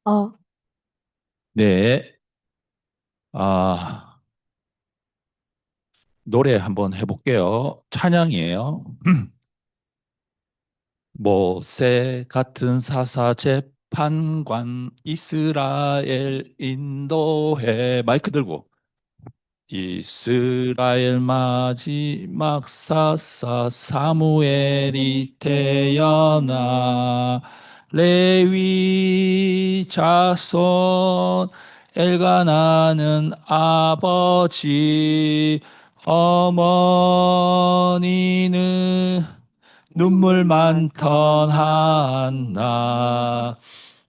어, 네, 노래 한번 해볼게요. 찬양이에요. 모세 같은 사사 재판관 이스라엘 인도해 마이크 들고 이스라엘 마지막 사사 사무엘이 태어나 레위 자손 엘가나는 아버지 어머니는 눈물 많던 한나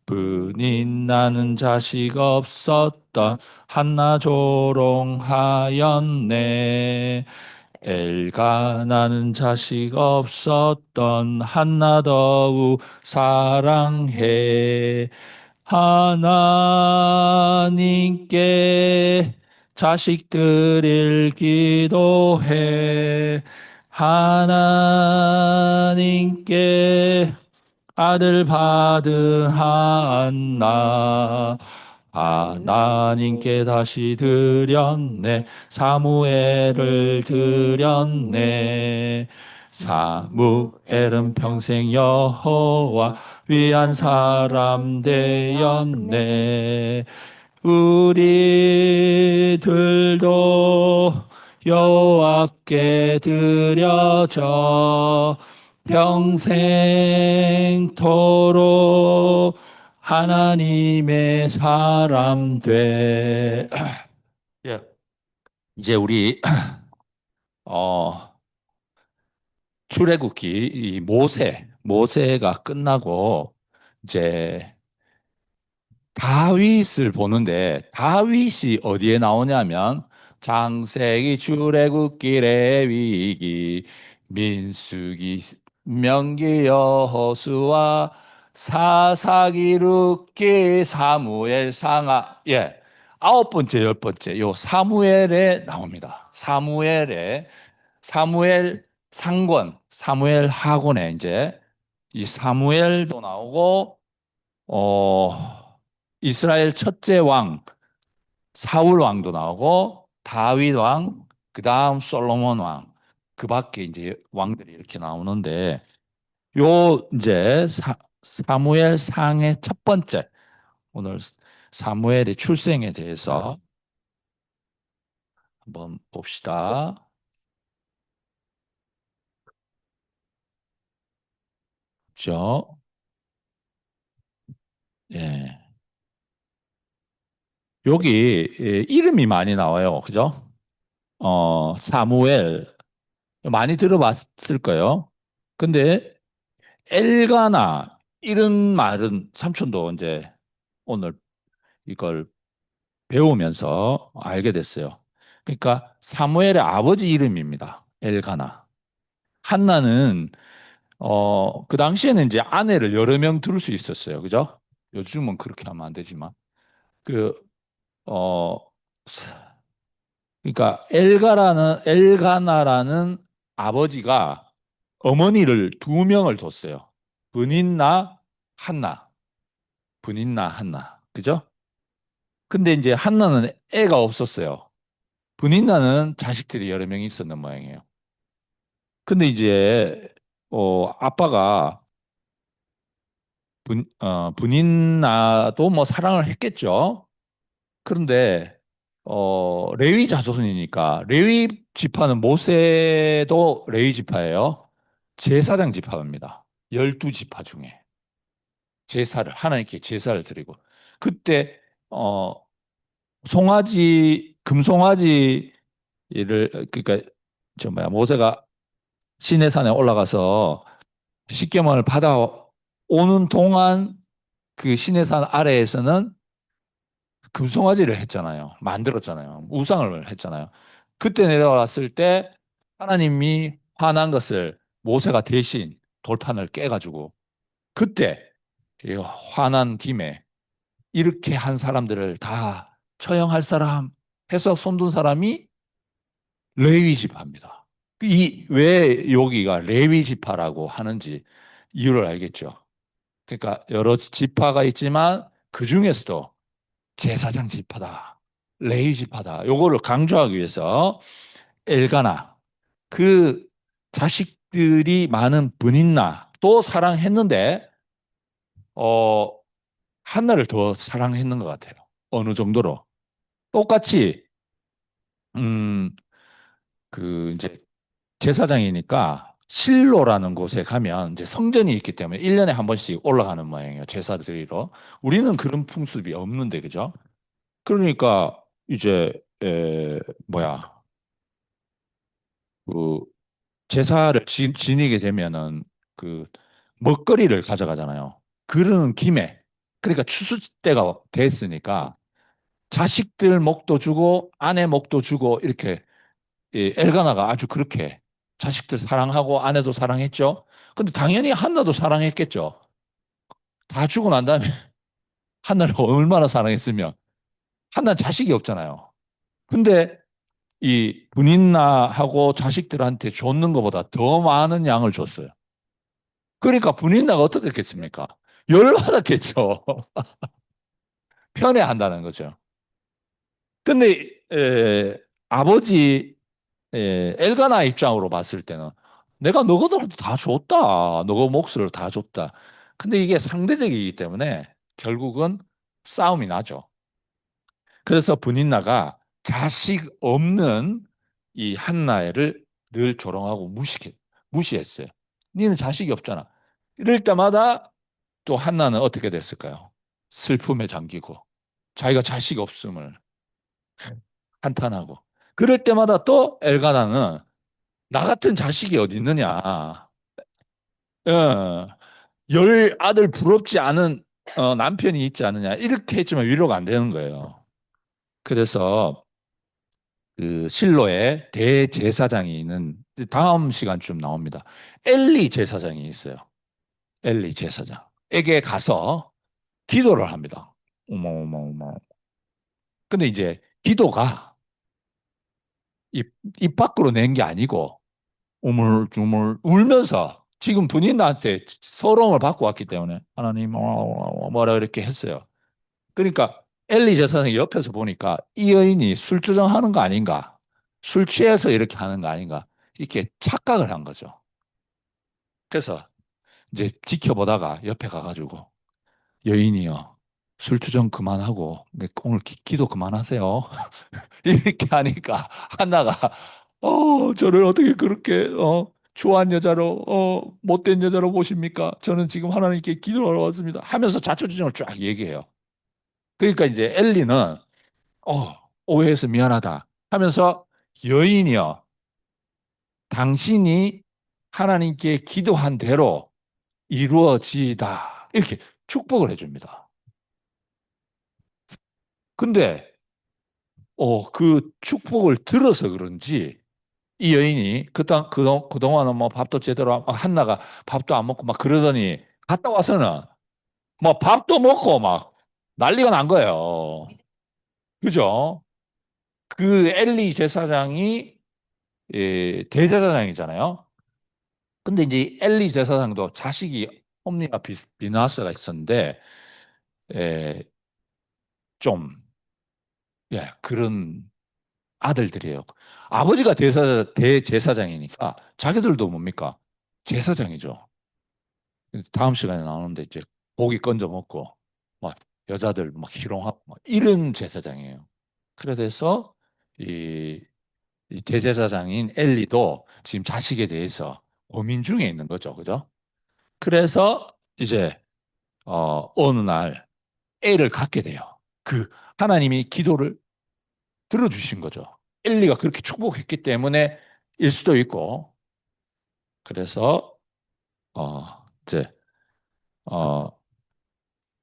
분인 나는 자식 없었던 한나 조롱하였네. 엘가 나는 자식 없었던 한나 더욱 사랑해. 하나님께 자식 드릴 기도해. 하나님께 아들 받은 한나 하나님께 다시 드렸네. 사무엘을 드렸네. 사무엘은 평생 여호와 위한 사람 되었네. 우리들도 여호와께 드려져 평생토록 하나님의 사람 돼. 예. 이제 우리 어 출애굽기 이 모세가 끝나고 이제 다윗을 보는데 다윗이 어디에 나오냐면 창세기 출애굽기 레위기 민수기 명기 여호수아 사사기 룻기 사무엘 상하 아홉 번째 열 번째 요 사무엘에 나옵니다. 사무엘 상권 사무엘 하곤에 이제 이 사무엘도 나오고 이스라엘 첫째 왕, 사울 왕도 나오고, 다윗 왕, 그 다음 솔로몬 왕, 그 밖에 이제 왕들이 이렇게 나오는데, 이제 사무엘 상의 첫 번째, 오늘 사무엘의 출생에 대해서 한번 봅시다. 그죠? 예. 여기 이름이 많이 나와요. 그죠? 사무엘, 많이 들어봤을 거예요. 근데 엘가나 이런 말은 삼촌도 이제 오늘 이걸 배우면서 알게 됐어요. 그러니까 사무엘의 아버지 이름입니다. 엘가나. 한나는 그 당시에는 이제 아내를 여러 명 둘 수 있었어요. 그죠? 요즘은 그렇게 하면 안 되지만 그 어, 그러니까 엘가나라는 아버지가 어머니를 두 명을 뒀어요. 브닌나 한나. 분인나 한나. 그죠? 근데 이제 한나는 애가 없었어요. 분인나는 자식들이 여러 명이 있었는 모양이에요. 근데 이제 아빠가 분인나도 뭐 사랑을 했겠죠. 그런데 레위 자손이니까 레위 지파는 모세도 레위 지파예요. 제사장 지파입니다. 12지파 중에 제사를 하나님께 제사를 드리고 그때 어 금송아지를 그러니까 저 뭐야 모세가 시내산에 올라가서 십계명을 받아오는 동안 그 시내산 아래에서는 금송아지를 했잖아요. 만들었잖아요. 우상을 했잖아요. 그때 내려왔을 때 하나님이 화난 것을 모세가 대신 돌판을 깨가지고 그때 이 화난 김에 이렇게 한 사람들을 다 처형할 사람 해서 손든 사람이 레위 지파입니다. 이 왜 여기가 레위 지파라고 하는지 이유를 알겠죠. 그러니까 여러 지파가 있지만 그 중에서도 제사장 집하다, 레위 집하다, 요거를 강조하기 위해서 엘가나, 그 자식들이 많은 브닌나 또 사랑했는데, 어, 한나를 더 사랑했는 것 같아요. 어느 정도로. 똑같이, 음, 이제 제사장이니까 실로라는 곳에 가면 이제 성전이 있기 때문에 1년에 한 번씩 올라가는 모양이에요. 제사 드리러. 우리는 그런 풍습이 없는데, 그죠? 그러니까 이제, 뭐야, 그 제사를 지니게 되면은 그 먹거리를 가져가잖아요. 그러는 김에, 그러니까 추수 때가 됐으니까 자식들 목도 주고 아내 목도 주고 이렇게, 엘가나가 아주 그렇게 자식들 사랑하고 아내도 사랑했죠. 근데 당연히 한나도 사랑했겠죠. 다 주고 난 다음에 한나를 얼마나 사랑했으면, 한나는 자식이 없잖아요. 근데 이 분인나하고 자식들한테 줬는 것보다 더 많은 양을 줬어요. 그러니까 분인나가 어떻게 했겠습니까? 열받았겠죠. 편애한다는 거죠. 근데 아버지, 엘가나 입장으로 봤을 때는 내가 너희들한테 다 줬다. 너희 몫을 다 줬다. 근데 이게 상대적이기 때문에 결국은 싸움이 나죠. 그래서 분인나가 자식 없는 이 한나를 늘 조롱하고 무시했어요. 니는 자식이 없잖아. 이럴 때마다 또 한나는 어떻게 됐을까요? 슬픔에 잠기고 자기가 자식이 없음을 한탄하고, 그럴 때마다 또 엘가나는 나 같은 자식이 어디 있느냐. 어, 열 아들 부럽지 않은 남편이 있지 않느냐. 이렇게 했지만 위로가 안 되는 거예요. 그래서 그 실로의 대제사장이 있는, 다음 시간쯤 나옵니다. 엘리 제사장이 있어요. 엘리 제사장에게 가서 기도를 합니다. 어머, 어머, 어머. 근데 이제 기도가 입 밖으로 낸 게 아니고 우물쭈물 울면서, 지금 분이 나한테 서러움을 받고 왔기 때문에 하나님 뭐라 이렇게 했어요. 그러니까 엘리 제사장이 옆에서 보니까 이 여인이 술주정하는 거 아닌가, 술 취해서 이렇게 하는 거 아닌가, 이렇게 착각을 한 거죠. 그래서 이제 지켜보다가 옆에 가가지고 여인이요, 술주정 그만하고 오늘 기도 그만하세요. 이렇게 하니까 한나가 저를 어떻게 그렇게 추한 여자로 못된 여자로 보십니까? 저는 지금 하나님께 기도하러 왔습니다. 하면서 자초지종을 쫙 얘기해요. 그러니까 이제 엘리는 오해해서 미안하다 하면서 여인이요, 당신이 하나님께 기도한 대로 이루어지다 이렇게 축복을 해줍니다. 근데 그 축복을 들어서 그런지 이 여인이 그동안은 뭐 밥도 제대로 한나가 밥도 안 먹고 막 그러더니 갔다 와서는 뭐 밥도 먹고 막 난리가 난 거예요. 그죠? 그 엘리 제사장이 대제사장이잖아요. 근데 이제 엘리 제사장도 자식이 홈리와 비나스가 있었는데, 에, 좀, 예, 그런 아들들이에요. 아버지가 대제사장이니까 자기들도 뭡니까? 제사장이죠. 다음 시간에 나오는데 이제 고기 건져 먹고 막 여자들 막 희롱하고 막 이런 제사장이에요. 그래서 이, 이 대제사장인 엘리도 지금 자식에 대해서 고민 중에 있는 거죠, 그죠? 그래서 이제 어느 날 애를 갖게 돼요. 그 하나님이 기도를 들어주신 거죠. 엘리가 그렇게 축복했기 때문에 일 수도 있고. 그래서 이제 어,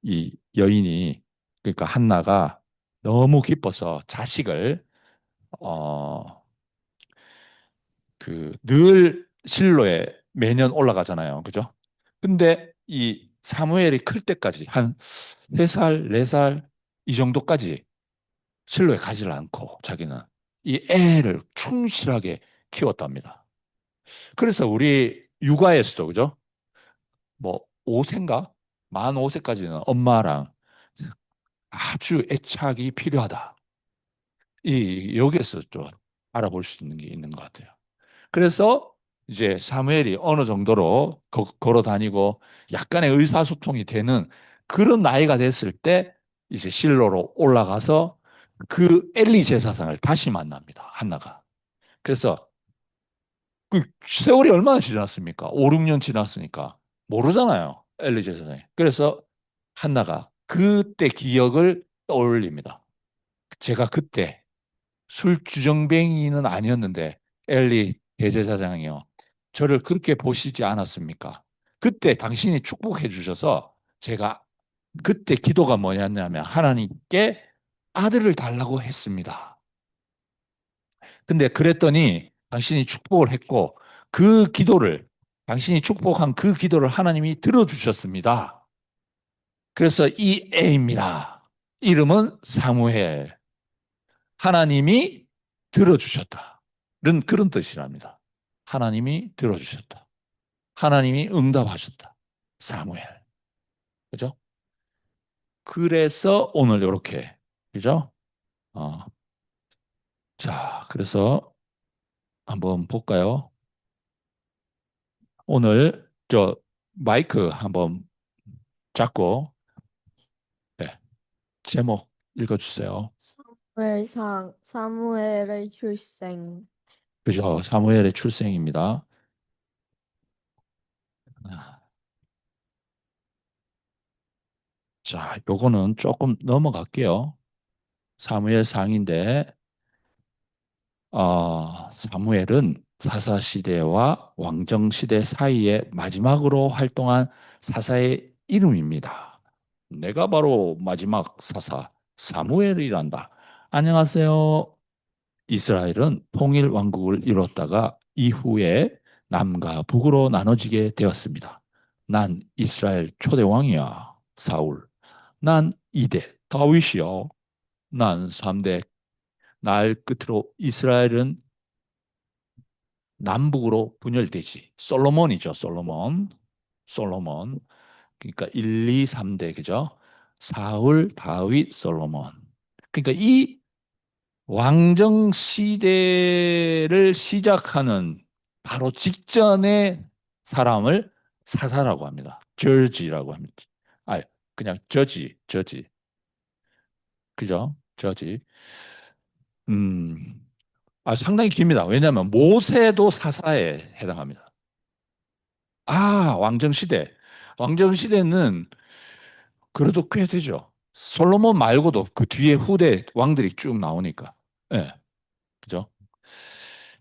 이 여인이, 그러니까 한나가 너무 기뻐서 자식을 어, 그 늘 실로에 매년 올라가잖아요. 그죠? 근데 이 사무엘이 클 때까지 한 3살, 4살 이 정도까지 실로에 가지를 않고 자기는 이 애를 충실하게 키웠답니다. 그래서 우리 육아에서도, 그죠? 뭐 5세인가? 만 5세까지는 엄마랑 아주 애착이 필요하다. 여기에서 좀 알아볼 수 있는 게 있는 것 같아요. 그래서 이제 사무엘이 어느 정도로 걸어 다니고 약간의 의사소통이 되는 그런 나이가 됐을 때 이제 실로로 올라가서 그 엘리 제사장을 다시 만납니다. 한나가. 그래서 그 세월이 얼마나 지났습니까? 5, 6년 지났으니까 모르잖아요. 엘리 제사장이. 그래서 한나가 그때 기억을 떠올립니다. 제가 그때 술주정뱅이는 아니었는데 엘리 대제사장이요. 저를 그렇게 보시지 않았습니까? 그때 당신이 축복해 주셔서 제가 그때 기도가 뭐였냐면 하나님께 아들을 달라고 했습니다. 근데 그랬더니 당신이 축복을 했고 그 기도를 당신이 축복한 그 기도를 하나님이 들어주셨습니다. 그래서 이 애입니다. 이름은 사무엘. 하나님이 들어주셨다. 그런 뜻이랍니다. 하나님이 들어주셨다. 하나님이 응답하셨다. 사무엘. 그죠? 그래서 오늘 이렇게. 그죠? 어. 자, 그래서 한번 볼까요? 오늘 저 마이크 한번 잡고 네, 제목 읽어주세요. 사무엘상 사무엘의 출생. 그죠? 사무엘의 출생입니다. 자, 요거는 조금 넘어갈게요. 사무엘 상인데 사무엘은 사사 시대와 왕정 시대 사이에 마지막으로 활동한 사사의 이름입니다. 내가 바로 마지막 사사 사무엘이란다. 안녕하세요. 이스라엘은 통일 왕국을 이뤘다가 이후에 남과 북으로 나눠지게 되었습니다. 난 이스라엘 초대 왕이야, 사울. 난 2대 다윗이요. 난 3대 날 끝으로 이스라엘은 남북으로 분열되지. 솔로몬이죠, 솔로몬. 솔로몬. 그러니까 1, 2, 3대, 그죠? 사울, 다윗, 솔로몬. 그러니까 이 왕정 시대를 시작하는 바로 직전의 사람을 사사라고 합니다. 저지라고 합니다. 아, 그냥 저지. 그죠? 저지. 음, 상당히 깁니다. 왜냐하면 모세도 사사에 해당합니다. 왕정 시대. 왕정 시대는 그래도 꽤 되죠. 솔로몬 말고도 그 뒤에 후대 왕들이 쭉 나오니까. 예, 그죠?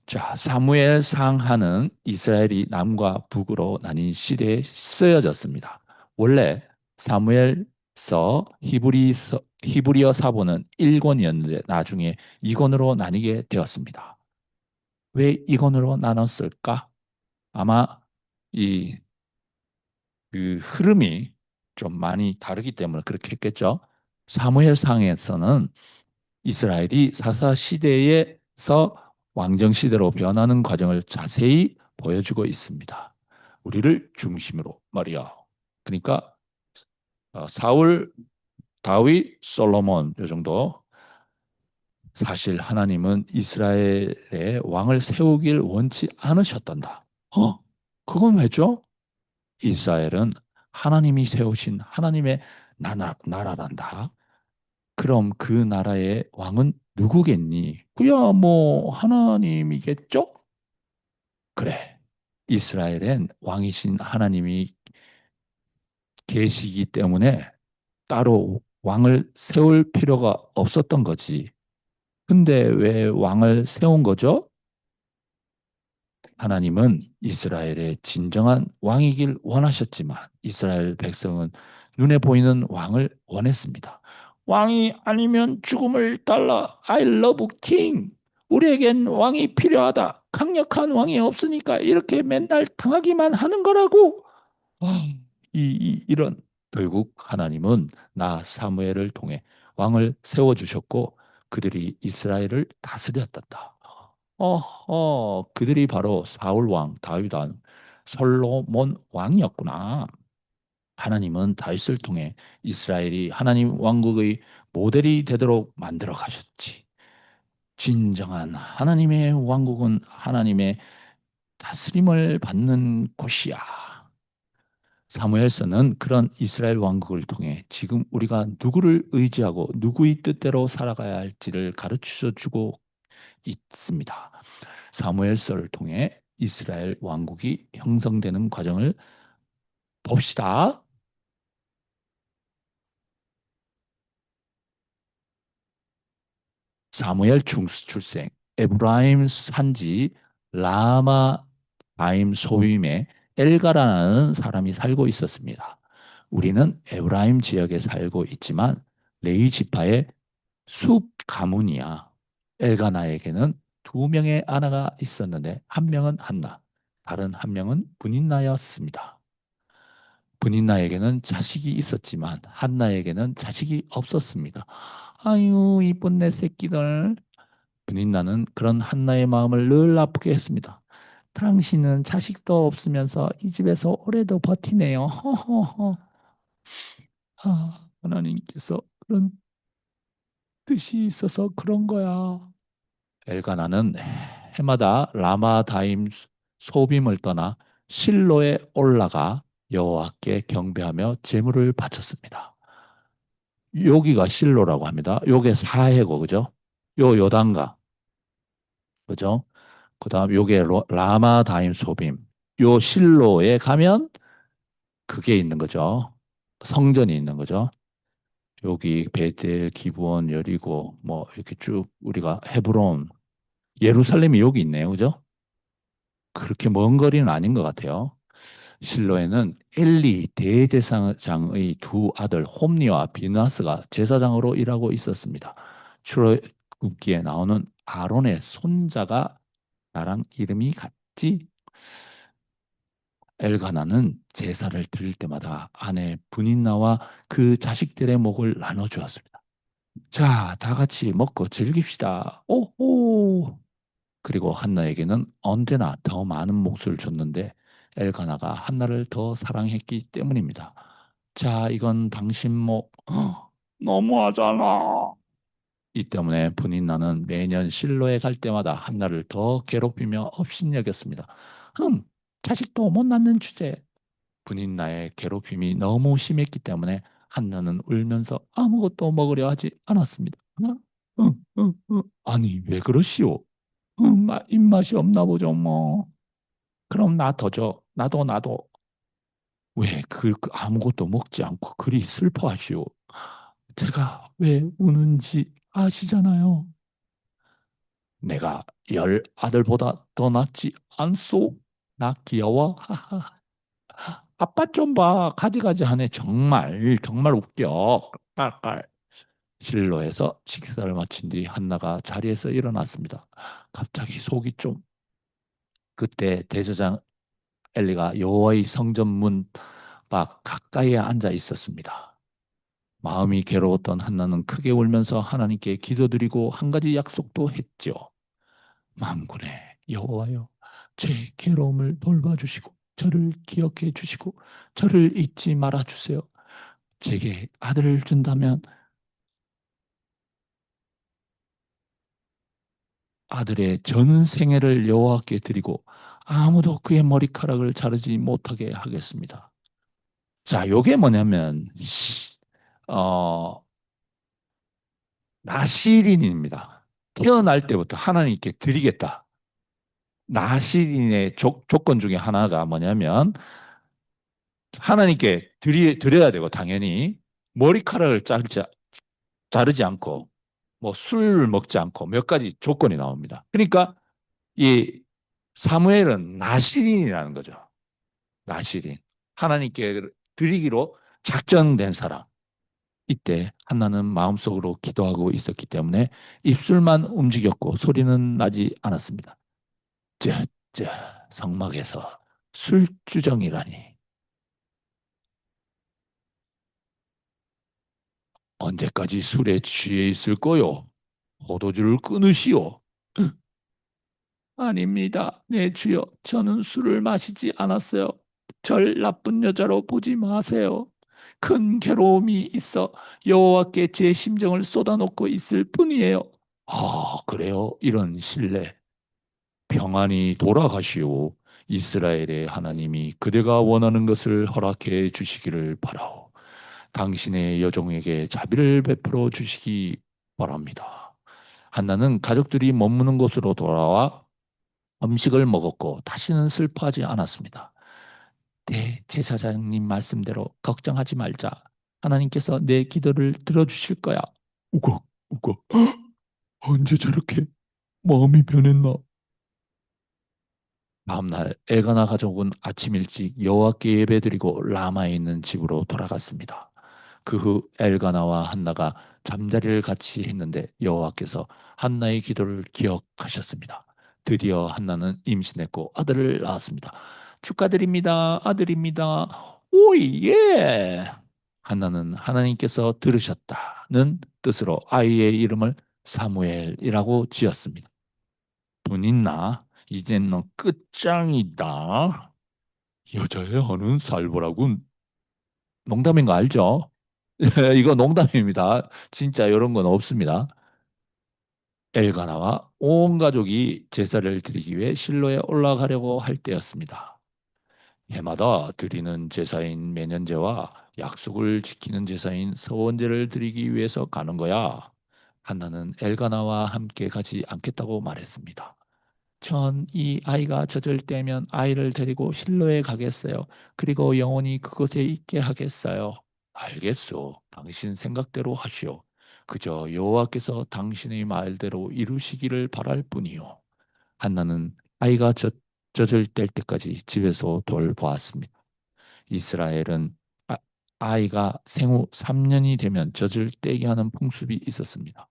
자, 사무엘 상하는 이스라엘이 남과 북으로 나뉜 시대에 쓰여졌습니다. 원래 사무엘서 히브리어 사본은 1권이었는데 나중에 2권으로 나뉘게 되었습니다. 왜 2권으로 나눴을까? 아마 이 그 흐름이 좀 많이 다르기 때문에 그렇게 했겠죠. 사무엘상에서는 이스라엘이 사사 시대에서 왕정 시대로 변하는 과정을 자세히 보여주고 있습니다. 우리를 중심으로 말이야. 그러니까 사울, 다윗, 솔로몬 요 정도. 사실 하나님은 이스라엘의 왕을 세우길 원치 않으셨단다. 그건 왜죠? 이스라엘은 하나님이 세우신 하나님의 나라란다. 그럼 그 나라의 왕은 누구겠니? 그야 뭐 하나님이겠죠? 그래. 이스라엘엔 왕이신 하나님이 계시기 때문에 따로 왕을 세울 필요가 없었던 거지. 근데 왜 왕을 세운 거죠? 하나님은 이스라엘의 진정한 왕이길 원하셨지만 이스라엘 백성은 눈에 보이는 왕을 원했습니다. 왕이 아니면 죽음을 달라. I love king. 우리에겐 왕이 필요하다. 강력한 왕이 없으니까 이렇게 맨날 당하기만 하는 거라고. 이런 결국 하나님은 나 사무엘을 통해 왕을 세워주셨고 그들이 이스라엘을 다스렸단다. 그들이 바로 사울 왕, 다윗 왕, 솔로몬 왕이었구나. 하나님은 다윗을 통해 이스라엘이 하나님 왕국의 모델이 되도록 만들어 가셨지. 진정한 하나님의 왕국은 하나님의 다스림을 받는 곳이야. 사무엘서는 그런 이스라엘 왕국을 통해 지금 우리가 누구를 의지하고 누구의 뜻대로 살아가야 할지를 가르쳐 주고 있습니다. 사무엘서를 통해 이스라엘 왕국이 형성되는 과정을 봅시다. 사무엘 출생, 에브라임 산지 라마다임 소빔에 엘가라는 사람이 살고 있었습니다. 우리는 에브라임 지역에 살고 있지만 레위 지파의 숲 가문이야. 엘가나에게는 두 명의 아내가 있었는데 한 명은 한나, 다른 한 명은 분인나였습니다. 분인나에게는 자식이 있었지만 한나에게는 자식이 없었습니다. 아유, 이쁜 내 새끼들. 분인나는 그런 한나의 마음을 늘 아프게 했습니다. 당신은 자식도 없으면서 이 집에서 오래도 버티네요. 허허허. 하나님께서 그런 뜻이 있어서 그런 거야. 엘가나는 해마다 라마다임 소빔을 떠나 실로에 올라가 여호와께 경배하며 제물을 바쳤습니다. 여기가 실로라고 합니다. 요게 사해고 그죠? 요 요단가 그죠? 그다음 요게 라마다임 소빔. 요 실로에 가면 그게 있는 거죠. 성전이 있는 거죠. 여기 베델, 기브온, 여리고 뭐 이렇게 쭉 우리가 헤브론, 예루살렘이 여기 있네요. 그죠? 그렇게 먼 거리는 아닌 것 같아요. 실로에는 엘리 대제사장의 두 아들 홈니와 비나스가 제사장으로 일하고 있었습니다. 출애굽기에 나오는 아론의 손자가 나랑 이름이 같지? 엘가나는 제사를 드릴 때마다 아내 분인나와 그 자식들의 목을 나눠주었습니다. 자, 다 같이 먹고 즐깁시다. 오호! 그리고 한나에게는 언제나 더 많은 몫을 줬는데 엘가나가 한나를 더 사랑했기 때문입니다. 자, 이건 당신 목. 너무하잖아. 이 때문에 분인나는 매년 실로에 갈 때마다 한나를 더 괴롭히며 업신여겼습니다. 자식도 못 낳는 주제. 분인나의 괴롭힘이 너무 심했기 때문에 한나는 울면서 아무것도 먹으려 하지 않았습니다. 아니, 왜 그러시오? 입맛이 없나 보죠, 뭐. 그럼 나 더 줘. 나도. 왜 그 아무것도 먹지 않고 그리 슬퍼하시오? 제가 왜 우는지 아시잖아요. 내가 열 아들보다 더 낫지 않소? 나 귀여워? 하하. 아빠 좀 봐. 가지가지 하네. 정말 웃겨. 깔깔. 실로에서 식사를 마친 뒤 한나가 자리에서 일어났습니다. 갑자기 속이 좀 그때 대제사장 엘리가 여호와의 성전 문 밖 가까이에 앉아 있었습니다. 마음이 괴로웠던 한나는 크게 울면서 하나님께 기도드리고 한 가지 약속도 했죠. 만군의 여호와여, 제 괴로움을 돌봐주시고 저를 기억해 주시고 저를 잊지 말아 주세요. 제게 아들을 준다면 아들의 전생애를 여호와께 드리고 아무도 그의 머리카락을 자르지 못하게 하겠습니다. 자, 요게 뭐냐면 어, 나시린입니다. 태어날 때부터 하나님께 드리겠다. 나시린의 조건 중에 하나가 뭐냐면 하나님께 드려야 되고 당연히 머리카락을 자르지 않고 뭐 술을 먹지 않고 몇 가지 조건이 나옵니다. 그러니까 이 사무엘은 나시린이라는 거죠. 나시린. 하나님께 드리기로 작정된 사람. 이때 한나는 마음속으로 기도하고 있었기 때문에 입술만 움직였고 소리는 나지 않았습니다. 저, 성막에서 술주정이라니. 언제까지 술에 취해 있을 거요? 포도주를 끊으시오. 아닙니다. 내 주여, 저는 술을 마시지 않았어요. 절 나쁜 여자로 보지 마세요. 큰 괴로움이 있어 여호와께 제 심정을 쏟아놓고 있을 뿐이에요. 아, 그래요? 이런 신뢰. 평안히 돌아가시오. 이스라엘의 하나님이 그대가 원하는 것을 허락해 주시기를 바라오. 당신의 여종에게 자비를 베풀어 주시기 바랍니다. 한나는 가족들이 머무는 곳으로 돌아와 음식을 먹었고 다시는 슬퍼하지 않았습니다. 대제사장님 말씀대로 걱정하지 말자. 하나님께서 내 기도를 들어주실 거야. 우걱, 우걱. 언제 저렇게 마음이 변했나? 다음날 엘가나 가족은 아침 일찍 여호와께 예배드리고 라마에 있는 집으로 돌아갔습니다. 그 후 엘가나와 한나가 잠자리를 같이 했는데 여호와께서 한나의 기도를 기억하셨습니다. 드디어 한나는 임신했고 아들을 낳았습니다. 축하드립니다. 아들입니다. 오이 예. 한나는 하나님께서 들으셨다는 뜻으로 아이의 이름을 사무엘이라고 지었습니다. 돈 있나? 이젠 너 끝장이다. 여자의 하는 살보라군. 농담인 거 알죠? 이거 농담입니다. 진짜 이런 건 없습니다. 엘가나와 온 가족이 제사를 드리기 위해 실로에 올라가려고 할 때였습니다. 해마다 드리는 제사인 매년제와 약속을 지키는 제사인 서원제를 드리기 위해서 가는 거야. 한나는 엘가나와 함께 가지 않겠다고 말했습니다. 전 이 아이가 젖을 때면 아이를 데리고 실로에 가겠어요. 그리고 영원히 그곳에 있게 하겠어요. 알겠소. 당신 생각대로 하시오. 그저 여호와께서 당신의 말대로 이루시기를 바랄 뿐이요. 한나는 아이가 젖을 뗄 때까지 집에서 돌보았습니다. 이스라엘은 아이가 생후 3년이 되면 젖을 떼게 하는 풍습이 있었습니다.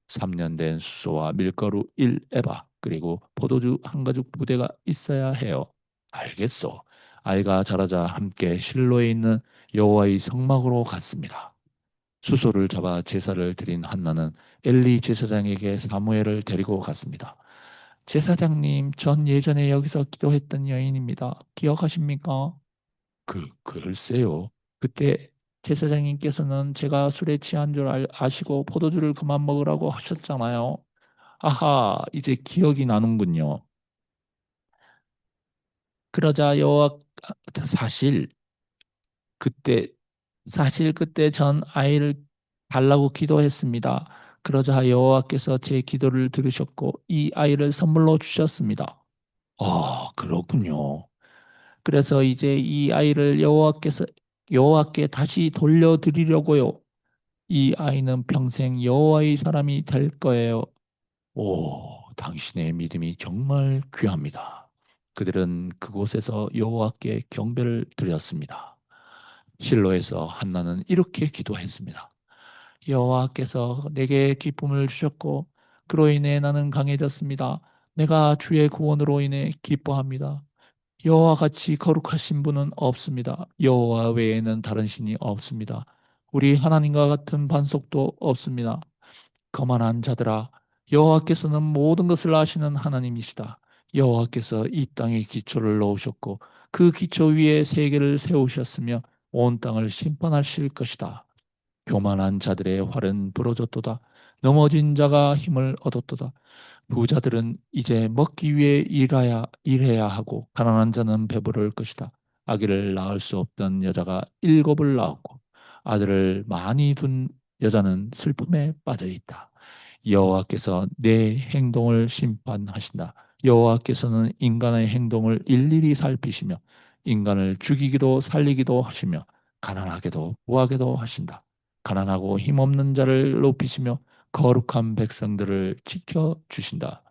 3년 된 수소와 밀가루 1에바 그리고 포도주 한 가죽 부대가 있어야 해요. 알겠소. 아이가 자라자 함께 실로에 있는 여호와의 성막으로 갔습니다. 수소를 잡아 제사를 드린 한나는 엘리 제사장에게 사무엘을 데리고 갔습니다. 제사장님, 전 예전에 여기서 기도했던 여인입니다. 기억하십니까? 글쎄요. 그때 제사장님께서는 제가 술에 취한 줄 아시고 포도주를 그만 먹으라고 하셨잖아요. 아하, 이제 기억이 나는군요. 그러자 여호와 사실 그때 사실 그때 전 아이를 달라고 기도했습니다. 그러자 여호와께서 제 기도를 들으셨고 이 아이를 선물로 주셨습니다. 아, 그렇군요. 그래서 이제 이 아이를 여호와께 다시 돌려드리려고요. 이 아이는 평생 여호와의 사람이 될 거예요. 오, 당신의 믿음이 정말 귀합니다. 그들은 그곳에서 여호와께 경배를 드렸습니다. 실로에서 한나는 이렇게 기도했습니다. 여호와께서 내게 기쁨을 주셨고 그로 인해 나는 강해졌습니다. 내가 주의 구원으로 인해 기뻐합니다. 여호와 같이 거룩하신 분은 없습니다. 여호와 외에는 다른 신이 없습니다. 우리 하나님과 같은 반석도 없습니다. 거만한 자들아, 여호와께서는 모든 것을 아시는 하나님이시다. 여호와께서 이 땅에 기초를 놓으셨고 그 기초 위에 세계를 세우셨으며 온 땅을 심판하실 것이다. 교만한 자들의 활은 부러졌도다. 넘어진 자가 힘을 얻었도다. 부자들은 이제 먹기 위해 일해야 하고 가난한 자는 배부를 것이다. 아기를 낳을 수 없던 여자가 일곱을 낳았고 아들을 많이 둔 여자는 슬픔에 빠져 있다. 여호와께서 내 행동을 심판하신다. 여호와께서는 인간의 행동을 일일이 살피시며 인간을 죽이기도 살리기도 하시며 가난하게도 부하게도 하신다. 가난하고 힘없는 자를 높이시며 거룩한 백성들을 지켜 주신다.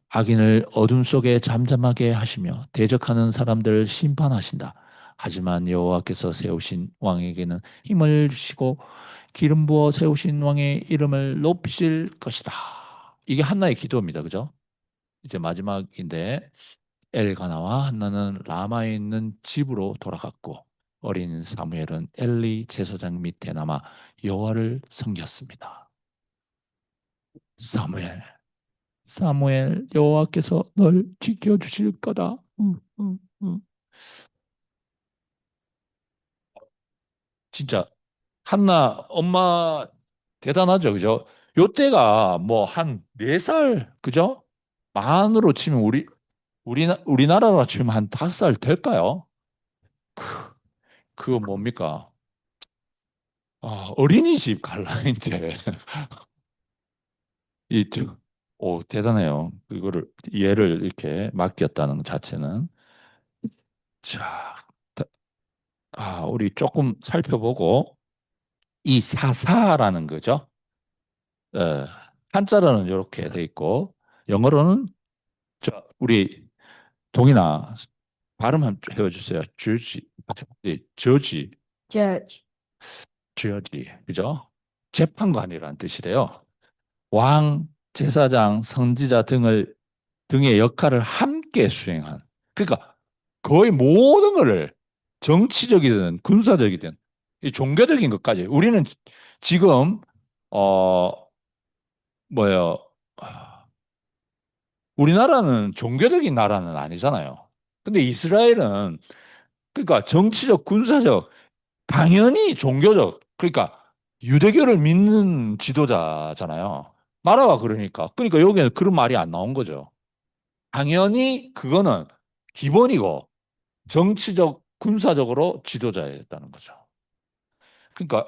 악인을 어둠 속에 잠잠하게 하시며 대적하는 사람들을 심판하신다. 하지만 여호와께서 세우신 왕에게는 힘을 주시고 기름 부어 세우신 왕의 이름을 높이실 것이다. 이게 한나의 기도입니다. 그죠? 이제 마지막인데 엘가나와 한나는 라마에 있는 집으로 돌아갔고 어린 사무엘은 엘리 제사장 밑에 남아 여호와를 섬겼습니다. 사무엘, 사무엘 여호와께서 널 지켜주실 거다. 응. 진짜 한나 엄마 대단하죠, 그죠? 요때가 뭐 한 4살, 그죠? 만으로 치면 우리나라로 치면 한 5살 될까요? 그거 뭡니까? 어린이집 갈 나이인데 이 대단해요. 그거를 얘를 이렇게 맡겼다는 것 자체는 자, 다- 우리 조금 살펴보고 이 사사라는 거죠. 어, 한자로는 이렇게 돼 있고 영어로는 우리 동이나 발음 한번 해주세요. 저지, judge, 저지, 그죠? 재판관이라는 뜻이래요. 왕, 제사장, 선지자 등의 역할을 함께 수행한. 그러니까 거의 모든 것을 정치적이든 군사적이든 이 종교적인 것까지 우리는 지금 어 뭐요? 우리나라는 종교적인 나라는 아니잖아요. 근데 이스라엘은 그러니까 정치적, 군사적, 당연히 종교적, 그러니까 유대교를 믿는 지도자잖아요. 나라가 그러니까 여기는 그런 말이 안 나온 거죠. 당연히 그거는 기본이고 정치적, 군사적으로 지도자였다는 거죠. 그러니까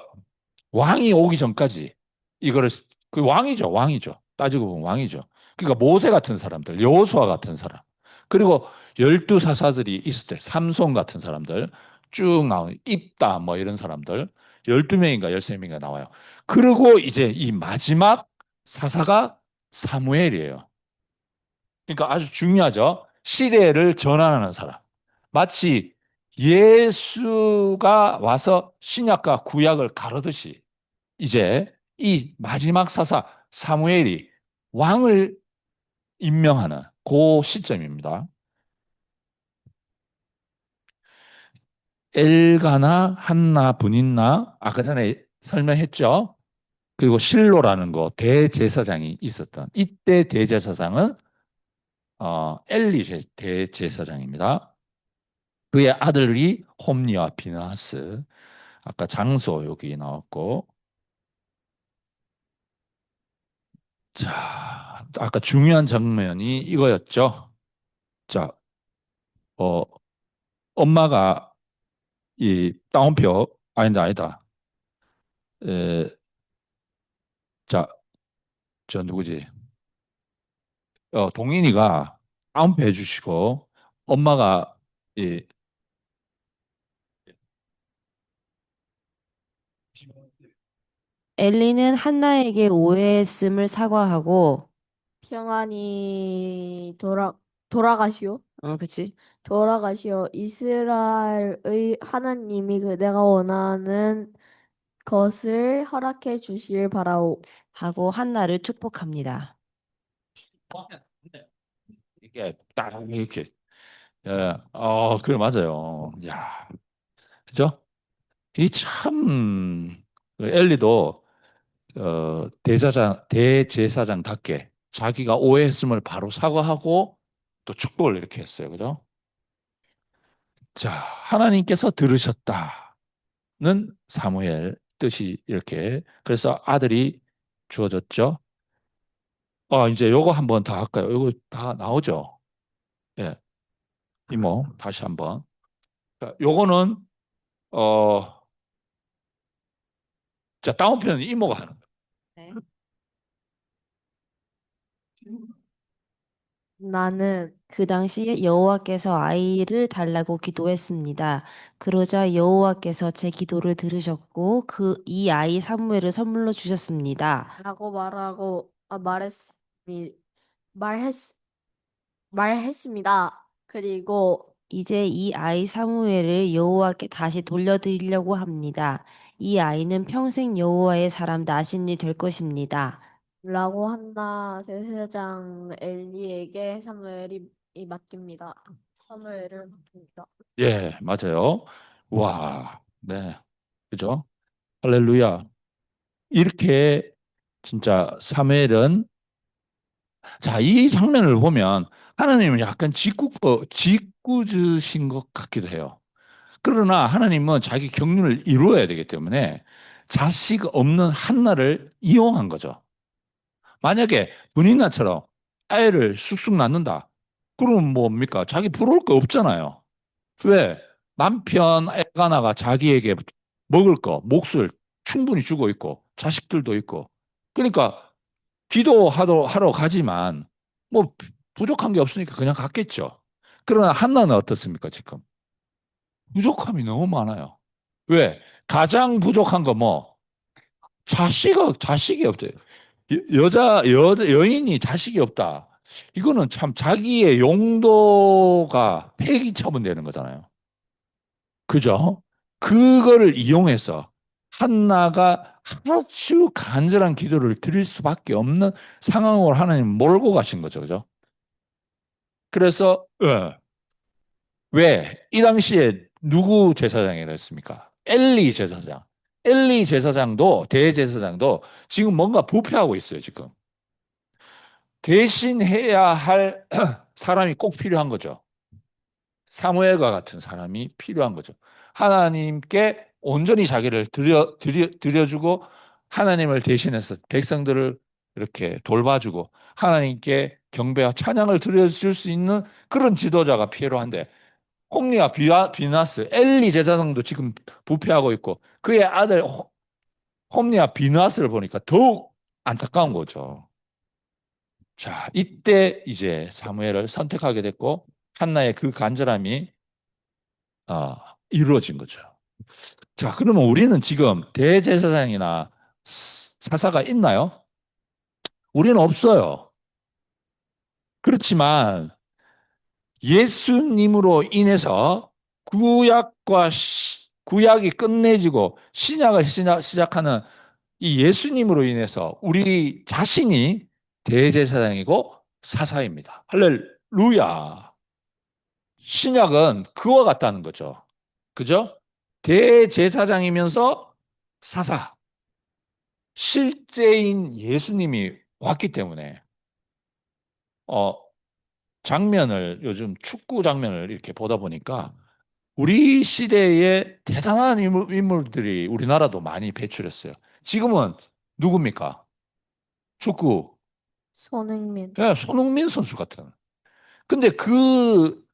왕이 오기 전까지 이거를 그 왕이죠. 따지고 보면 왕이죠. 그러니까 모세 같은 사람들, 여호수아 같은 사람, 그리고 12사사들이 있을 때 삼손 같은 사람들 쭉 나오는 입다 뭐 이런 사람들 12명인가 13명인가 나와요. 그리고 이제 이 마지막 사사가 사무엘이에요. 그러니까 아주 중요하죠. 시대를 전환하는 사람. 마치 예수가 와서 신약과 구약을 가르듯이 이제 이 마지막 사사 사무엘이 왕을 임명하는 그 시점입니다. 엘가나, 한나, 분인나 아까 전에 설명했죠. 그리고 실로라는 거 대제사장이 있었던 이때 대제사장은 엘리 대제사장입니다. 그의 아들이 홈리와 비나하스. 아까 장소 여기 나왔고 자 아까 중요한 장면이 이거였죠. 자 어, 엄마가 이 따옴표 아니다. 에, 자, 저 누구지? 동인이가 따옴표 해주시고 엄마가 이 엘리는 한나에게 오해했음을 사과하고, 평안히 돌아가시오. 그치? 돌아가시오. 이스라엘의 하나님이 내가 원하는 것을 허락해 주시길 바라오. 하고 한나를 축복합니다. 이게 딱 이렇게 그래 맞아요. 야, 그죠? 이 참 엘리도 대제사장답게 자기가 오해했음을 바로 사과하고 또 축복을 이렇게 했어요. 그죠? 자, 하나님께서 들으셨다는 사무엘 뜻이 이렇게 그래서 아들이 주어졌죠. 이제 요거 한번 다 할까요? 요거 다 나오죠? 예, 이모 다시 한번. 자, 요거는 어, 자, 다운표는 이모가 하는 네. 나는 그 당시에 여호와께서 아이를 달라고 기도했습니다. 그러자 여호와께서 제 기도를 들으셨고 이 아이 사무엘을 선물로 주셨습니다. 라고 말했, 말했습니다. 그리고 이제 이 아이 사무엘을 여호와께 다시 돌려드리려고 합니다. 이 아이는 평생 여호와의 사람 나신이 될 것입니다. 라고 한나 제사장 엘리에게 맡깁니다. 사무엘을 맡깁니다. 예, 맞아요. 와, 네, 그죠? 할렐루야. 이렇게 진짜 사무엘은 자, 이 장면을 보면 하나님은 약간 짓궂으신 것 같기도 해요. 그러나 하나님은 자기 경륜을 이루어야 되기 때문에 자식 없는 한나를 이용한 거죠. 만약에 분인나처럼 애를 쑥쑥 낳는다. 그러면 뭡니까? 자기 부러울 거 없잖아요. 왜? 남편 애가 나가 자기에게 먹을 거, 몫을 충분히 주고 있고, 자식들도 있고. 그러니까 하러 가지만 뭐 부족한 게 없으니까 그냥 갔겠죠. 그러나 한나는 어떻습니까, 지금? 부족함이 너무 많아요. 왜? 가장 부족한 거 뭐? 자식이 없대요. 여인이 자식이 없다. 이거는 참 자기의 용도가 폐기 처분되는 거잖아요. 그죠? 그거를 이용해서 한나가 아주 간절한 기도를 드릴 수밖에 없는 상황으로 하나님 몰고 가신 거죠. 그죠? 그래서, 왜? 이 당시에 누구 제사장이라 했습니까? 엘리 제사장. 엘리 제사장도, 대제사장도 지금 뭔가 부패하고 있어요, 지금. 대신해야 할 사람이 꼭 필요한 거죠. 사무엘과 같은 사람이 필요한 거죠. 하나님께 온전히 자기를 드려주고 하나님을 대신해서 백성들을 이렇게 돌봐주고 하나님께 경배와 찬양을 드려줄 수 있는 그런 지도자가 필요한데 홈리와 비나스, 엘리 제사장도 지금 부패하고 있고 그의 아들 홈리와 비나스를 보니까 더욱 안타까운 거죠. 자, 이때 이제 사무엘을 선택하게 됐고 한나의 그 간절함이 이루어진 거죠. 자, 그러면 우리는 지금 대제사장이나 사사가 있나요? 우리는 없어요. 그렇지만 예수님으로 인해서 구약이 끝내지고 신약을 시작하는 이 예수님으로 인해서 우리 자신이 대제사장이고 사사입니다. 할렐루야. 신약은 그와 같다는 거죠. 그죠? 대제사장이면서 사사, 실제인 예수님이 왔기 때문에, 어, 장면을, 요즘 축구 장면을 이렇게 보다 보니까 우리 시대에 대단한 인물들이 우리나라도 많이 배출했어요. 지금은 누굽니까? 축구, 손흥민. 손흥민 선수 같은. 근데 그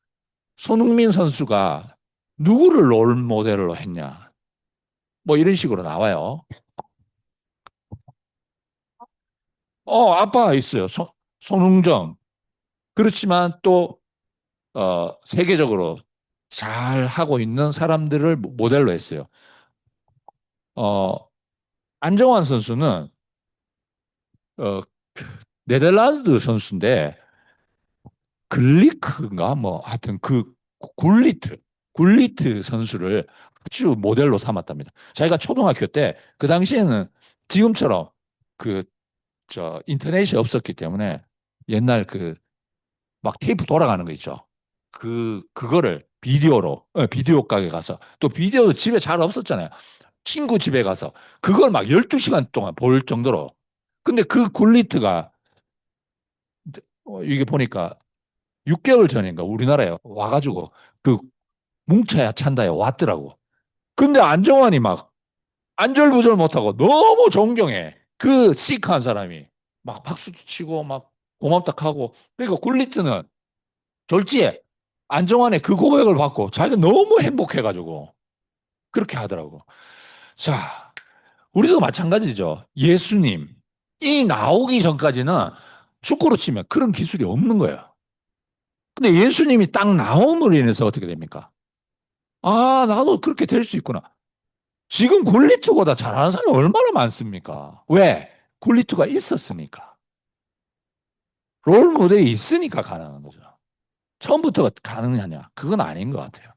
손흥민 선수가 누구를 롤 모델로 했냐? 뭐 이런 식으로 나와요. 아빠가 있어요. 손흥정. 그렇지만 또, 세계적으로 잘 하고 있는 사람들을 모델로 했어요. 어, 안정환 선수는, 어, 네덜란드 선수인데, 글리크인가? 뭐, 하여튼 굴리트 선수를 아주 모델로 삼았답니다. 자기가 초등학교 때, 그 당시에는 지금처럼 그, 인터넷이 없었기 때문에 옛날 막 테이프 돌아가는 거 있죠. 그거를 비디오 가게 가서, 또 비디오도 집에 잘 없었잖아요. 친구 집에 가서, 그걸 막 12시간 동안 볼 정도로. 근데 그 굴리트가, 이게 보니까 6개월 전인가 우리나라에 와가지고, 그 뭉쳐야 찬다에 왔더라고. 근데 안정환이 막 안절부절 못하고 너무 존경해. 그 시크한 사람이. 막 박수도 치고, 막 고맙다 하고. 그러니까 굴리트는 졸지에 안정환의 그 고백을 받고 자기가 너무 행복해가지고 그렇게 하더라고. 자, 우리도 마찬가지죠. 예수님. 이 나오기 전까지는 축구로 치면 그런 기술이 없는 거예요. 근데 예수님이 딱 나옴으로 인해서 어떻게 됩니까? 아, 나도 그렇게 될 수 있구나. 지금 굴리트보다 잘하는 사람이 얼마나 많습니까? 왜? 굴리트가 있었으니까. 롤 모델이 있으니까 가능한 거죠. 처음부터 가능하냐? 그건 아닌 것 같아요.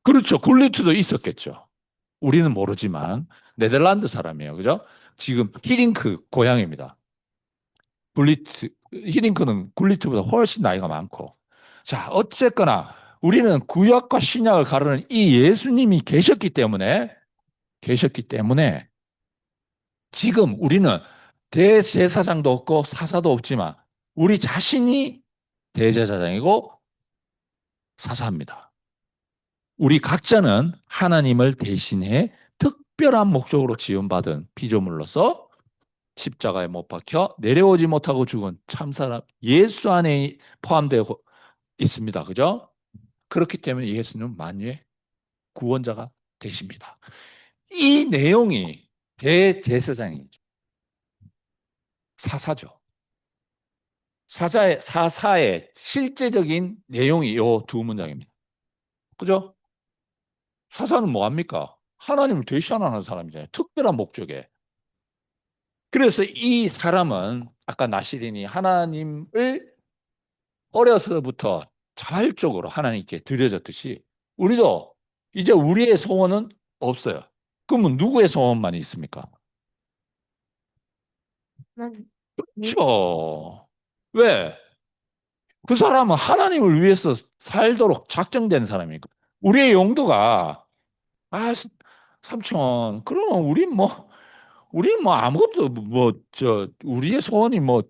그렇죠. 굴리트도 있었겠죠. 우리는 모르지만 네덜란드 사람이에요. 그죠? 지금 히딩크 고향입니다. 히딩크는 굴리트보다 훨씬 나이가 많고. 자, 어쨌거나 우리는 구약과 신약을 가르는 이 예수님이 계셨기 때문에 지금 우리는 대제사장도 없고 사사도 없지만 우리 자신이 대제사장이고 사사입니다. 우리 각자는 하나님을 대신해 특별한 목적으로 지원받은 피조물로서 십자가에 못 박혀 내려오지 못하고 죽은 참사람 예수 안에 포함되어 있습니다. 그죠? 그렇기 때문에 예수는 만유의 구원자가 되십니다. 이 내용이 대제사장이죠. 사사죠. 사사의 실제적인 내용이 이 두 문장입니다. 그죠? 사사는 뭐 합니까? 하나님을 대신하는 사람이잖아요. 특별한 목적에. 그래서 이 사람은 아까 나시린이 하나님을 어려서부터 자발적으로 하나님께 드려졌듯이 우리도 이제 우리의 소원은 없어요. 그러면 누구의 소원만 있습니까? 하나님. 그렇죠. 왜? 그 사람은 하나님을 위해서 살도록 작정된 사람이니까. 우리의 용도가 아, 삼촌, 그러면 우린 뭐 아무것도 우리의 소원이 뭐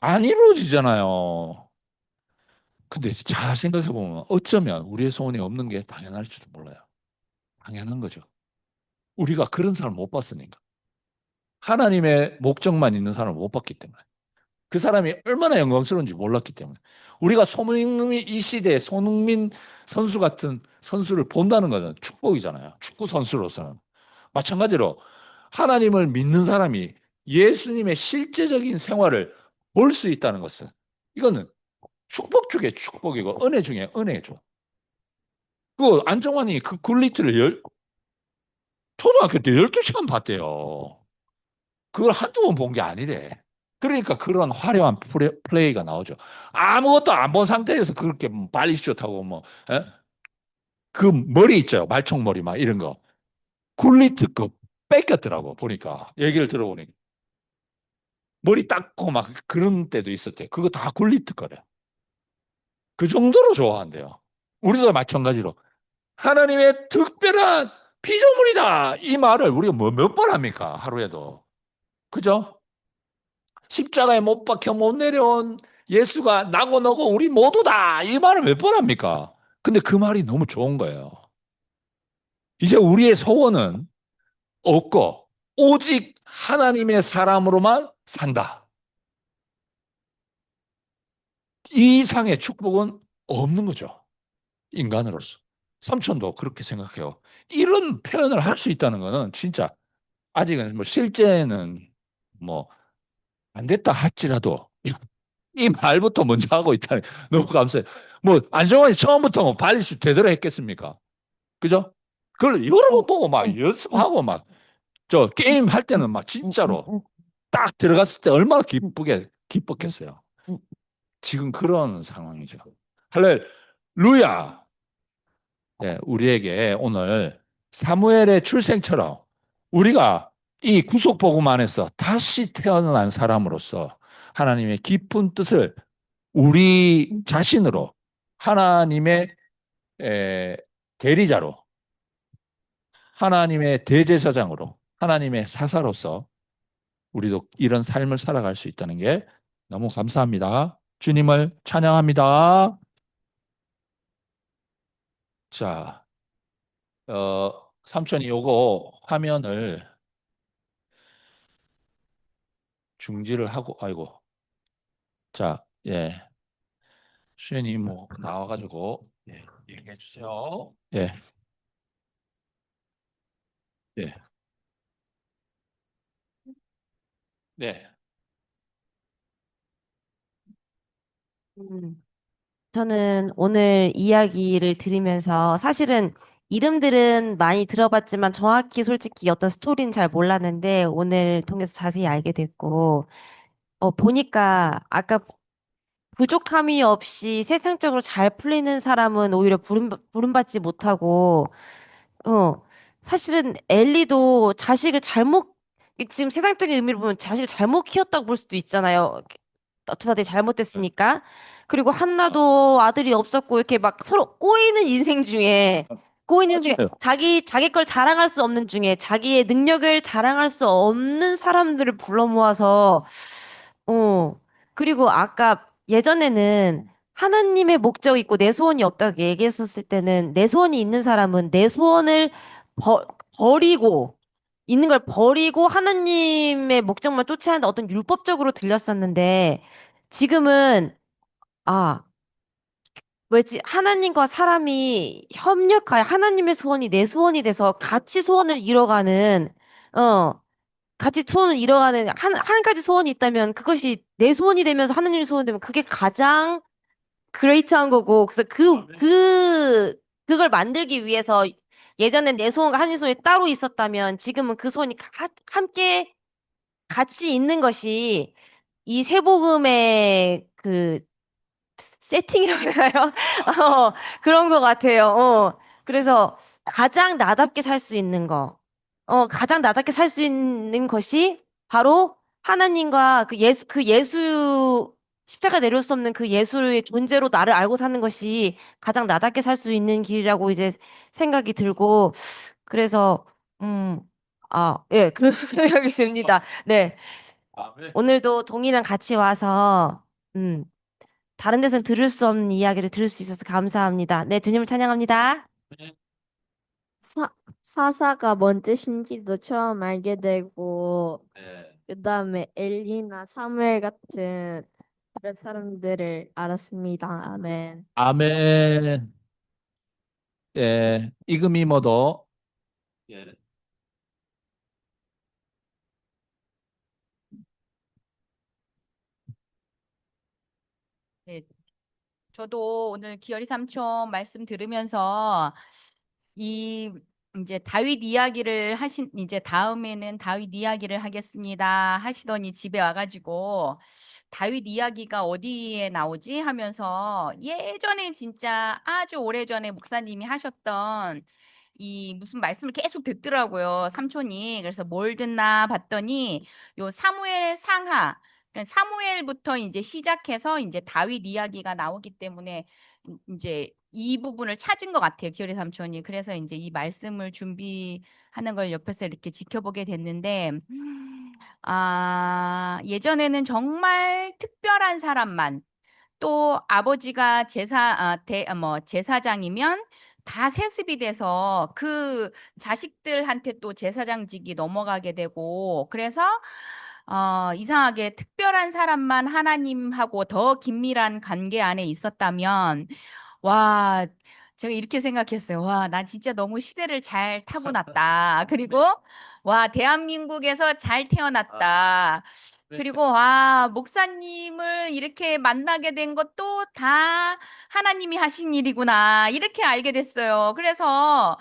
안 이루어지잖아요. 근데 잘 생각해 보면 어쩌면 우리의 소원이 없는 게 당연할지도 몰라요. 당연한 거죠. 우리가 그런 사람을 못 봤으니까. 하나님의 목적만 있는 사람을 못 봤기 때문에. 그 사람이 얼마나 영광스러운지 몰랐기 때문에. 우리가 손흥민, 이 시대에 손흥민 선수 같은 선수를 본다는 것은 축복이잖아요. 축구 선수로서는. 마찬가지로 하나님을 믿는 사람이 예수님의 실제적인 생활을 볼 수 있다는 것은 이거는 축복 중에 축복이고 은혜 중에 은혜죠. 그 안정환이 그 굴리트를 초등학교 때 12시간 봤대요. 그걸 한두 번 본 게 아니래. 그러니까 그런 화려한 플레이가 나오죠. 아무것도 안 본 상태에서 그렇게 빨리 슛하고 뭐, 예? 그 머리 있죠. 말총머리 막 이런 거. 굴리트 거 뺏겼더라고. 보니까. 얘기를 들어보니까. 머리 닦고 막 그런 때도 있었대. 그거 다 굴리트 거래. 그 정도로 좋아한대요. 우리도 마찬가지로. 하나님의 특별한 피조물이다. 이 말을 우리가 뭐 몇 번 합니까? 하루에도. 그죠? 십자가에 못 박혀 못 내려온 예수가 나고 너고 우리 모두다. 이 말을 몇 번 합니까? 근데 그 말이 너무 좋은 거예요. 이제 우리의 소원은 없고 오직 하나님의 사람으로만 산다. 이 이상의 축복은 없는 거죠. 인간으로서. 삼촌도 그렇게 생각해요. 이런 표현을 할 수 있다는 거는 진짜 아직은 뭐 실제는 뭐 안 됐다 할지라도 이 말부터 먼저 하고 있다니 너무 감사해요. 뭐 안정환이 처음부터 뭐 발리슛 제대로 했겠습니까? 그죠? 그걸 여러 번 보고 막 연습하고 막 저 게임 할 때는 막 진짜로 딱 들어갔을 때 얼마나 기뻤겠어요. 지금 그런 상황이죠. 할렐루야. 네, 우리에게 오늘 사무엘의 출생처럼 우리가 이 구속 복음 안에서 다시 태어난 사람으로서 하나님의 깊은 뜻을 우리 자신으로 하나님의 대리자로 하나님의 대제사장으로 하나님의 사사로서 우리도 이런 삶을 살아갈 수 있다는 게 너무 감사합니다. 주님을 찬양합니다. 자, 삼촌이 요거 화면을 중지를 하고, 아이고. 자, 예. 수현이 뭐 나와가지고, 예, 얘기해 주세요. 예, 예, 네. 음, 저는 오늘 이야기를 들으면서 사실은 이름들은 많이 들어봤지만 정확히 솔직히 어떤 스토리는 잘 몰랐는데 오늘 통해서 자세히 알게 됐고, 보니까 아까 부족함이 없이 세상적으로 잘 풀리는 사람은 오히려 부름받지 못하고, 어, 사실은 엘리도 자식을 잘못, 지금 세상적인 의미로 보면 자식을 잘못 키웠다고 볼 수도 있잖아요. 어쩌다 잘못됐으니까. 그리고 한나도 아들이 없었고, 이렇게 막 서로 꼬이는 인생 중에 갖고 있는 중에 맞아요. 자기 걸 자랑할 수 없는 중에 자기의 능력을 자랑할 수 없는 사람들을 불러 모아서 그리고 아까 예전에는 하나님의 목적이 있고 내 소원이 없다고 얘기했었을 때는 내 소원이 있는 사람은 내 소원을 버, 버리고 있는 걸 버리고 하나님의 목적만 쫓아야 한다 어떤 율법적으로 들렸었는데 지금은 아 왜지? 하나님과 사람이 협력하여 하나님의 소원이 내 소원이 돼서 같이 소원을 이뤄가는, 어, 같이 소원을 이뤄가는 한 가지 소원이 있다면 그것이 내 소원이 되면서 하나님의 소원이 되면 그게 가장 그레이트한 거고, 그래서 그걸 만들기 위해서 예전엔 내 소원과 하나님의 소원이 따로 있었다면 지금은 그 소원이 함께 같이 있는 것이 이 세복음의 그 세팅이라고 해야 되나요? 그런 것 같아요. 그래서 가장 나답게 살 수 있는 거. 가장 나답게 살 수 있는 것이 바로 하나님과 그 예수, 십자가 내려올 수 없는 그 예수의 존재로 나를 알고 사는 것이 가장 나답게 살 수 있는 길이라고 이제 생각이 들고, 그래서, 예, 그런 생각이 듭니다. 네. 아멘. 오늘도 동이랑 같이 와서, 음, 다른 데서는 들을 수 없는 이야기를 들을 수 있어서 감사합니다. 네, 주님을 찬양합니다. 사사가 뭔 뜻인지도 처음 알게 되고, 네. 그 다음에 엘리나 사무엘 같은 다른 사람들을 알았습니다. 아멘. 아멘. 예, 이금희 뭐도 예. 네, 저도 오늘 기어리 삼촌 말씀 들으면서 이 이제 다윗 이야기를 하신 이제 다음에는 다윗 이야기를 하겠습니다 하시더니 집에 와가지고 다윗 이야기가 어디에 나오지 하면서 예전에 진짜 아주 오래전에 목사님이 하셨던 이 무슨 말씀을 계속 듣더라고요 삼촌이. 그래서 뭘 듣나 봤더니 요 사무엘 상하, 그러니까 사무엘부터 이제 시작해서 이제 다윗 이야기가 나오기 때문에 이제 이 부분을 찾은 것 같아요, 기열이 삼촌이. 그래서 이제 이 말씀을 준비하는 걸 옆에서 이렇게 지켜보게 됐는데, 예전에는 정말 특별한 사람만, 또 아버지가 제사장이면 다 세습이 돼서 그 자식들한테 또 제사장직이 넘어가게 되고, 그래서 이상하게 특별한 사람만 하나님하고 더 긴밀한 관계 안에 있었다면, 와, 제가 이렇게 생각했어요. 와, 난 진짜 너무 시대를 잘 타고났다. 그리고 와, 대한민국에서 잘 태어났다. 그리고 와, 목사님을 이렇게 만나게 된 것도 다 하나님이 하신 일이구나. 이렇게 알게 됐어요. 그래서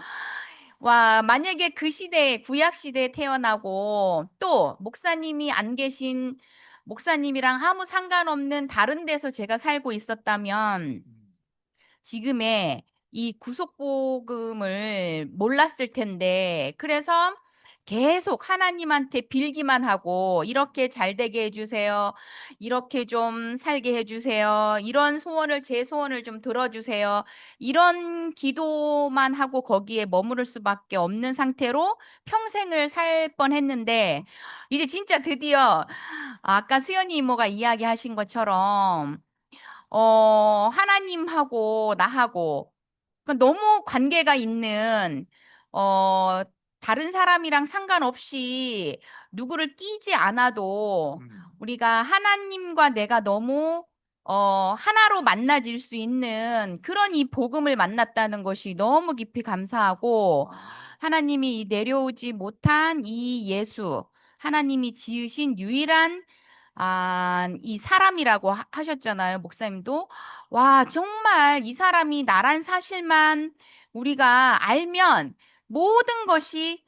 와, 만약에 그 시대에 구약 시대에 태어나고 또 목사님이 안 계신 목사님이랑 아무 상관없는 다른 데서 제가 살고 있었다면 지금의 이 구속복음을 몰랐을 텐데, 그래서 계속 하나님한테 빌기만 하고 이렇게 잘 되게 해주세요. 이렇게 좀 살게 해주세요. 이런 소원을 제 소원을 좀 들어주세요. 이런 기도만 하고 거기에 머무를 수밖에 없는 상태로 평생을 살 뻔했는데 이제 진짜 드디어 아까 수연이 이모가 이야기하신 것처럼 하나님하고 나하고 그러니까 너무 관계가 있는 어, 다른 사람이랑 상관없이 누구를 끼지 않아도 우리가 하나님과 내가 너무 하나로 만나질 수 있는 그런 이 복음을 만났다는 것이 너무 깊이 감사하고 하나님이 이 내려오지 못한 이 예수, 하나님이 지으신 유일한 이 사람이라고 하셨잖아요, 목사님도. 와, 정말 이 사람이 나란 사실만 우리가 알면 모든 것이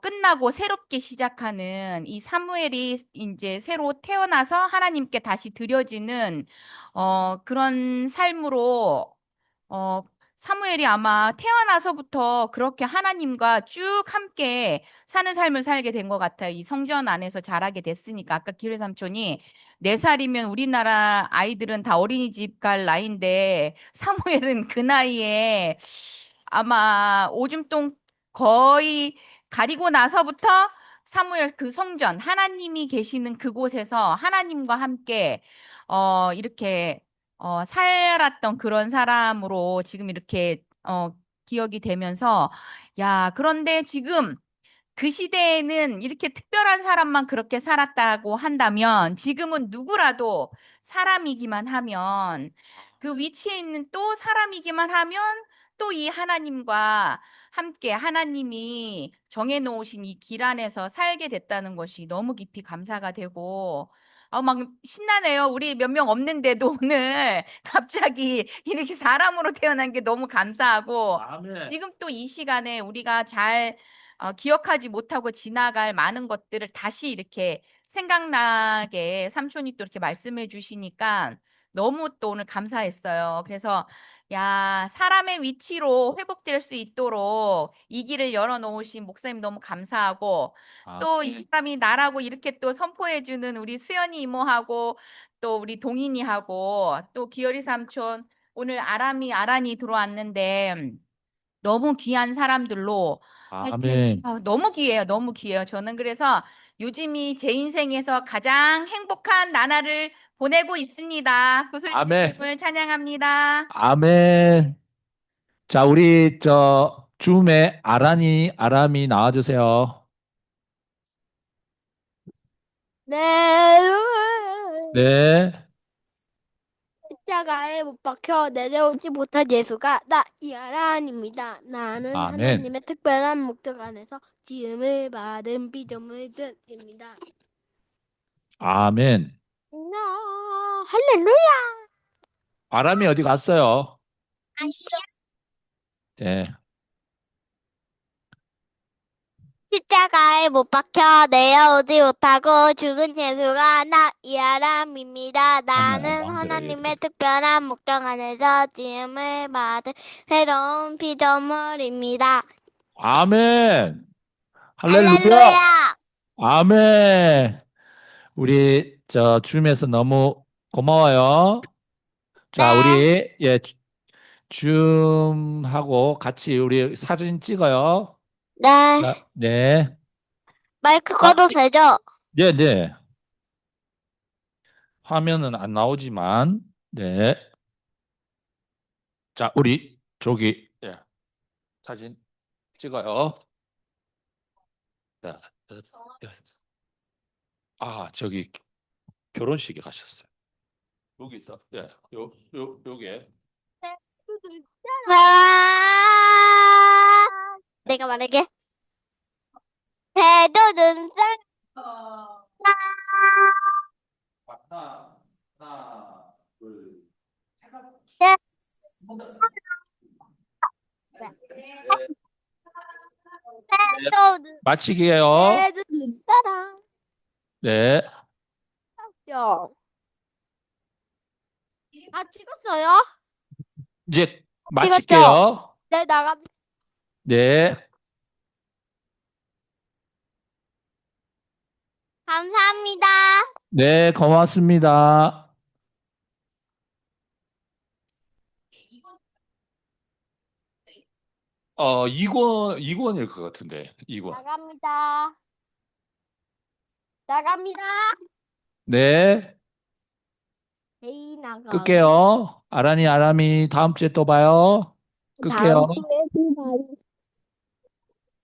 끝나고 새롭게 시작하는 이 사무엘이 이제 새로 태어나서 하나님께 다시 드려지는 그런 삶으로 어, 사무엘이 아마 태어나서부터 그렇게 하나님과 쭉 함께 사는 삶을 살게 된 것 같아요. 이 성전 안에서 자라게 됐으니까. 아까 기회 삼촌이 4살이면 우리나라 아이들은 다 어린이집 갈 나이인데 사무엘은 그 나이에 아마 오줌통 거의 가리고 나서부터 사무엘 그 성전 하나님이 계시는 그곳에서 하나님과 함께 이렇게 살았던 그런 사람으로 지금 이렇게 기억이 되면서 야, 그런데 지금 그 시대에는 이렇게 특별한 사람만 그렇게 살았다고 한다면 지금은 누구라도 사람이기만 하면 그 위치에 있는 또 사람이기만 하면 또 이 하나님과 함께 하나님이 정해놓으신 이 길 안에서 살게 됐다는 것이 너무 깊이 감사가 되고 막 신나네요. 우리 몇 명 없는데도 오늘 갑자기 이렇게 사람으로 태어난 게 너무 감사하고 아멘. 지금 또 이 시간에 우리가 잘 기억하지 못하고 지나갈 많은 것들을 다시 이렇게 생각나게 삼촌이 또 이렇게 말씀해 주시니까 너무 또 오늘 감사했어요. 그래서 야, 사람의 위치로 회복될 수 있도록 이 길을 열어놓으신 목사님 너무 감사하고 또 이 아멘. 사람이 나라고 이렇게 또 선포해 주는 우리 수연이 이모하고 또 우리 동인이하고 또 기열이 삼촌 오늘 아란이 들어왔는데 너무 귀한 사람들로 하여튼 아멘. 너무 귀해요. 너무 귀해요. 저는 그래서 요즘이 제 인생에서 가장 행복한 나날을 보내고 있습니다. 아멘. 구슬주님을 찬양합니다. 아멘. 자, 우리 줌에 아람이 나와주세요. 네. 네. 십자가에 못 박혀 내려오지 못한 예수가 나 이하란입니다. 나는 아멘. 하나님의 특별한 목적 안에서 지음을 받은 피조물들입니다. 아멘. 할렐루야. 아람이 어디 갔어요? 예. 십자가에 못 박혀 내려오지 못하고 죽은 예수가 나 이하람입니다. 나는 왕들에게 하나님의 특별한 목적 안에서 지음을 받은 새로운 피조물입니다. 아멘. 할렐루야. 할렐루야. 아멘. 우리 줌에서 너무 고마워요. 자, 네. 우리 줌하고 같이 우리 사진 찍어요. 네. 자, 네. 마이크 꺼도 되죠? 네, 네. 화면은 안 나오지만, 네. 자, 우리 저기 사진 찍어요. 자, 저기 결혼식에 가셨어요. 여기 있다. 네, 요게. 아, 내가 말할게. 배도 눈살. 하나, 둘, 네. 배도 눈. 마치게요. 배도 눈사람. 네. 찍었어요? 이제 마칠게요. 네, 나갑니다. 네. 감사합니다. 네, 고맙습니다. 이권일 것 같은데, 이권. 나갑니다. 나갑니다. 네, 에이, 나가. 끌게요. 아람이, 다음 주에 또 봐요. 끌게요. 다음 주에